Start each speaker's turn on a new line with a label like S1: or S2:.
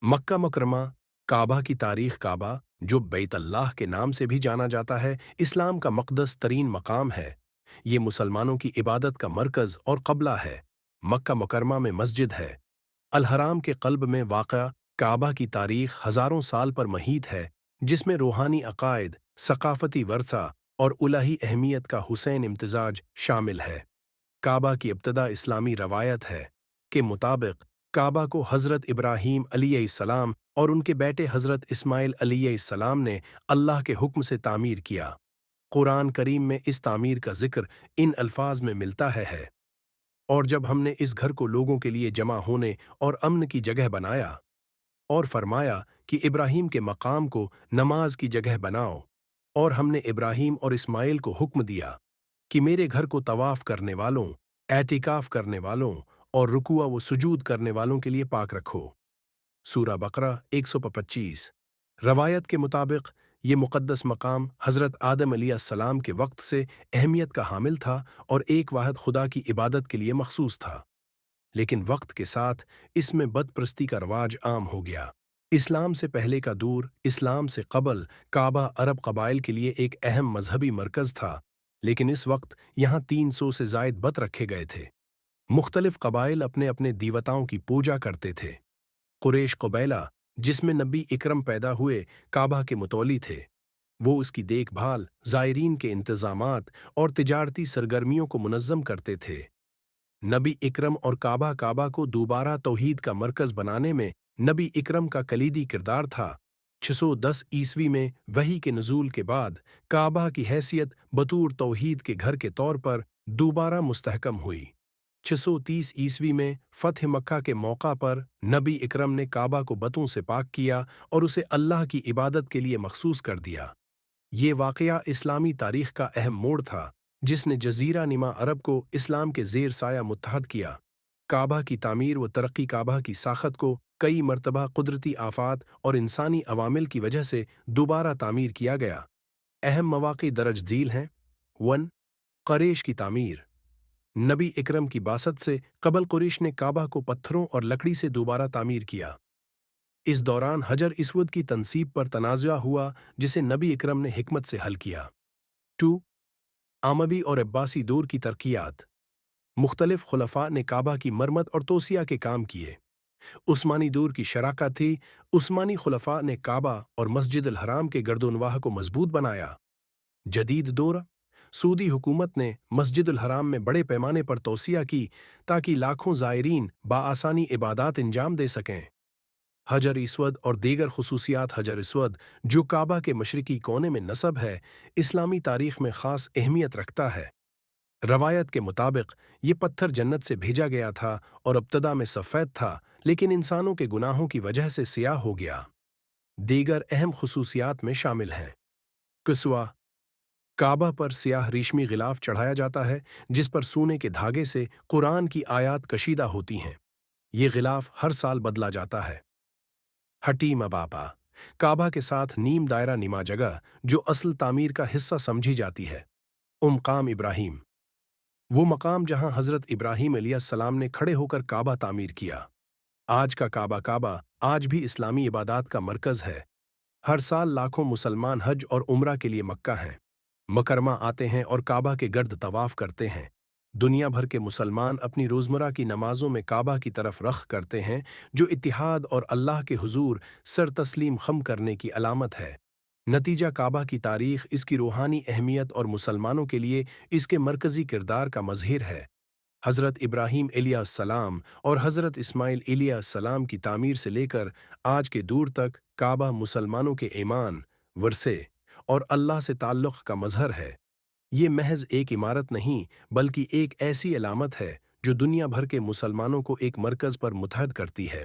S1: मक्का मुकरमा, काबा की तारीख। काबा, जो बैत अल्लाह के नाम से भी जाना जाता है, इस्लाम का मक़दस तरीन मकाम है। ये मुसलमानों की इबादत का मरकज़ और क़ब्ला है। मक्का मुकरमा में मस्जिद है। अल-हराम के क़ल्ब में वाक़ा काबा की तारीख हज़ारों साल पर महीत है, जिसमें रूहानी अक़ायद, सक़ाफ़ती वरसा और इलाही अहमियत का हुसैन इम्तिज़ाज शामिल है। काबा की इब्तिदा इस्लामी रवायत है के मुताबिक काबा को हज़रत इब्राहीम अलैहिस्सलाम और उनके बेटे हज़रत इस्माइल अलैहिस्सलाम ने अल्लाह के हुक्म से तामीर किया। कुरान करीम में इस तामीर का ज़िक्र इन अल्फाज में मिलता है। और जब हमने इस घर को लोगों के लिए जमा होने और अमन की जगह बनाया और फरमाया कि इब्राहीम के मकाम को नमाज की जगह बनाओ, और हमने इब्राहीम और इस्माइल को हुक्म दिया कि मेरे घर को तवाफ करने वालों, एतिकाफ करने वालों और रुकुआ व सुजूद करने वालों के लिए पाक रखो। सूरा बकरा 125। रवायत के मुताबिक ये मुक़द्दस मकाम हज़रत आदम अलैहिस्सलाम के वक्त से अहमियत का हामिल था और एक वाहिद खुदा की इबादत के लिए मखसूस था। लेकिन वक्त के साथ इसमें बदप्रस्ती का रवाज आम हो गया। इस्लाम से पहले का दूर, इस्लाम से क़बल काबा अरब कबाइल के लिए एक अहम मजहबी मरकज़ था, लेकिन इस वक्त यहाँ 300 से ज़ायद बत रखे गए थे। मुख्तलिफ कबाइल अपने अपने दीवताओं की पूजा करते थे। कुरैश कबीला, जिसमें नबी इकरम पैदा हुए, काबा के मुतौली थे। वो उसकी देखभाल, ज़ायरीन के इंतज़ामात और तिजारती सरगर्मियों को मुनज़्ज़म करते थे। नबी इकरम और काबा काबा को दोबारा तौहीद का मरकज़ बनाने में नबी इकरम का कलीदी किरदार था। 610 ईस्वी में वही के नुज़ूल के बाद काबा की हैसियत बतूर तौहीद के घर के तौर पर दोबारा मुस्तहकम हुई। 630 ईस्वी में फ़त्ह मक्का के मौका पर नबी इकरम ने काबा को बतों से पाक किया और उसे अल्लाह की इबादत के लिए मखसूस कर दिया। ये वाक़या इस्लामी तारीख़ का अहम मोड़ था, जिसने जज़ीरा निमा अरब को इस्लाम के ज़ेर साया मुत्तहद किया। काबा की तामीर व तरक्की काबा की साख़त को कई मरतबा कुदरती आफ़ात और इंसानी अवामिल की वजह से दोबारा तामीर किया गया। अहम मवाक़ि दरज झील हैं। 1. क़ुरैश की तामीर। नबी इकरम की बासत से क़बल कुरैश ने काबा को पत्थरों और लकड़ी से दोबारा तामीर किया। इस दौरान हजर इसवद की तनसीब पर तनाज़ुआ हुआ, जिसे नबी इकरम ने हिकमत से हल किया। 2. अमवी और अब्बासी दौर की तरक्कियात। मुख्तलिफ खुलफा ने काबा की मरम्मत और तोसिया के काम किए। उस्मानी दौर की शराकत थी। उस्मानी खुलफा ने काबा और मस्जिद अल हराम के गर्दोनवाह को मजबूत बनाया। जदीद दौर, सूदी हुकूमत ने मस्जिद अल हराम में बड़े पैमाने पर तोसिया की ताकि लाखों ज़ायरीन बाआसानी इबादात इंजाम दे सकें। हजर इसवद और दीगर खुसूसियात। हजर इसवद, जो काबा के मशरिकी कोने में नस्ब है, इस्लामी तारीख़ में ख़ास अहमियत रखता है। रवायत के मुताबिक ये पत्थर जन्नत से भेजा गया था और इब्तिदा में सफ़ेद था, लेकिन इंसानों के गुनाहों की वजह से सियाह हो गया। दीगर अहम खुसूसियात में शामिल हैं। किस्वा, काबा पर सियाह रेशमी गिलाफ चढ़ाया जाता है, जिस पर सोने के धागे से कुरान की आयात कशीदा होती हैं। ये गिलाफ हर साल बदला जाता है। हटीम बाबा, काबा के साथ नीम दायरा निमा जगह, जो असल तामीर का हिस्सा समझी जाती है। मकाम इब्राहीम, वो मकाम जहां हज़रत इब्राहीम अलैहिस्सलाम ने खड़े होकर काबा तामीर किया। आज का काबा आज भी इस्लामी इबादात का मरकज़ है। हर साल लाखों मुसलमान हज और उम्रा के लिए मक्का हैं, मुकरमा आते हैं और काबा के गर्द तवाफ करते हैं। दुनिया भर के मुसलमान अपनी रोज़मर्रा की नमाजों में काबा की तरफ रख करते हैं, जो इत्तिहाद और अल्लाह के हुजूर सर तस्लीम खम करने की अलामत है। नतीजा काबा की तारीख़, इसकी रूहानी अहमियत और मुसलमानों के लिए इसके मरकज़ी किरदार का मज़हिर है। हज़रत इब्राहीम अलैहिस्सलाम और हज़रत इस्माइल अलैहिस्सलाम की तामीर से लेकर आज के दूर तक काबा मुसलमानों के ईमान, वर्से और अल्लाह से ताल्लुक़ का मज़हर है। ये महज एक इमारत नहीं, बल्कि एक ऐसी अलामत है जो दुनिया भर के मुसलमानों को एक मरकज़ पर मुत्तहद करती है।